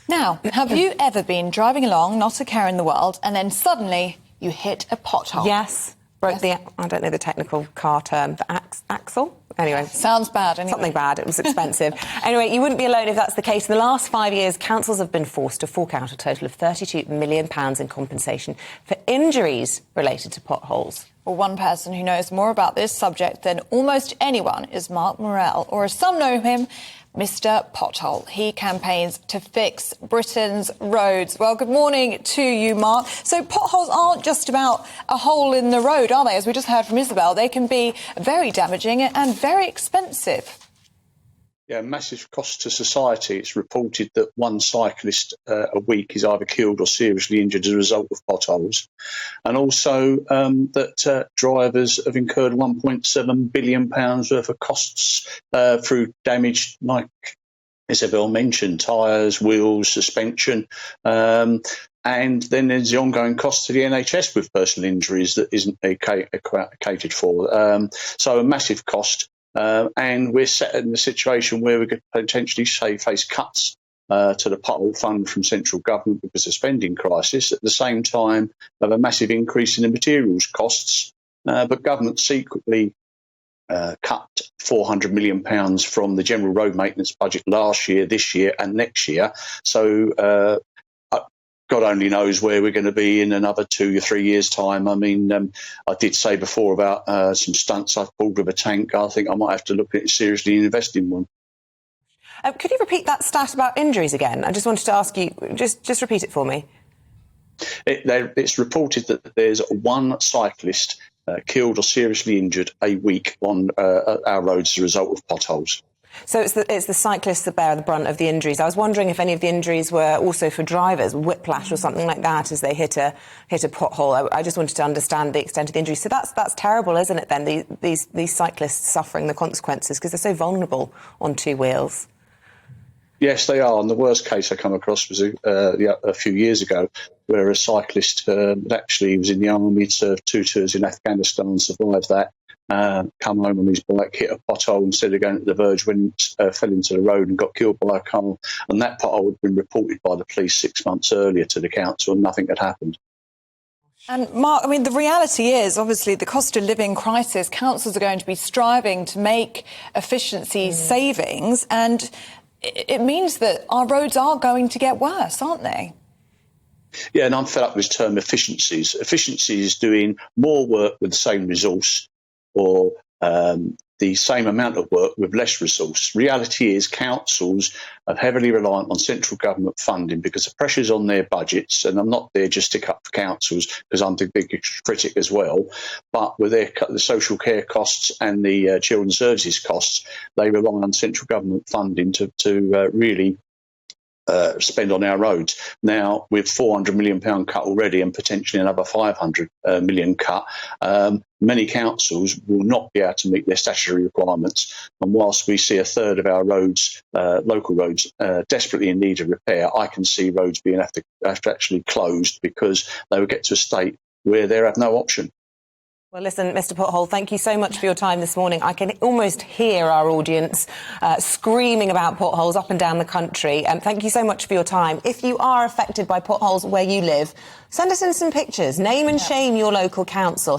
Now, have you ever been driving along, not a care in the world, and then suddenly you hit a pothole? Yes. Broke the, I don't know the technical car term, the axle? Anyway. Sounds bad, anyway. Something bad. It was expensive. Anyway, you wouldn't be alone if that's the case. In the last 5 years, councils have been forced to fork out a total of £32 million in compensation for injuries related to potholes. Well, one person who knows more about this subject than almost anyone is Mark Morrell, or as some know him, Mr. Pothole. He campaigns to fix Britain's roads. Well, good morning to you, Mark. So potholes aren't just about a hole in the road, are they? As we just heard from Isabel, they can be very damaging and very expensive. Yeah, massive cost to society. It's reported that one cyclist a week is either killed or seriously injured as a result of potholes. And also that drivers have incurred £1.7 billion worth of costs through damage, like Isabel mentioned, tyres, wheels, suspension. And then there's the ongoing cost to the NHS with personal injuries that isn't catered for. So a massive cost. And we're set in a situation where we could potentially face cuts to the pothole fund from central government because of spending crisis. At the same time, have a massive increase in the materials costs. But government secretly cut £400 million from the general road maintenance budget last year, this year and next year. So God only knows where we're going to be in another 2 or 3 years' time. I mean, I did say before about some stunts I've pulled with a tank. I think I might have to look at it seriously and invest in one. Could you repeat that stat about injuries again? I just wanted to ask you, just repeat it for me. It's reported that there's one cyclist killed or seriously injured a week on our roads as a result of potholes. So it's the cyclists that bear the brunt of the injuries. I was wondering if any of the injuries were also for drivers, whiplash or something like that, as they hit a pothole. I just wanted to understand the extent of the injury. So that's terrible, isn't it, then, these cyclists suffering the consequences because they're so vulnerable on two wheels? Yes, they are. And the worst case I come across was a few years ago, where a cyclist actually was in the army, served 2 tours in Afghanistan, survived that. Come home on his bike, hit a pothole instead of going to the verge, fell into the road and got killed by a car. And that pothole had been reported by the police 6 months earlier to the council and nothing had happened. And Mark, I mean, the reality is, obviously, the cost of living crisis, councils are going to be striving to make efficiency savings, and it means that our roads are going to get worse, aren't they? Yeah, and I'm fed up with this term efficiencies. Efficiency is doing more work with the same resource, or the same amount of work with less resource. Reality is councils are heavily reliant on central government funding because the pressure's on their budgets, and I'm not there just to stick up for councils because I'm the biggest critic as well, but with the social care costs and the children's services costs, they rely on central government funding to really spend on our roads. Now, with £400 million cut already and potentially another £500 million cut, many councils will not be able to meet their statutory requirements. And whilst we see a third of our roads, local roads, desperately in need of repair, I can see roads being have to actually closed because they will get to a state where they have no option. Well, listen, Mr. Pothole, thank you so much for your time this morning. I can almost hear our audience screaming about potholes up and down the country. Thank you so much for your time. If you are affected by potholes where you live, send us in some pictures. Name and shame your local council.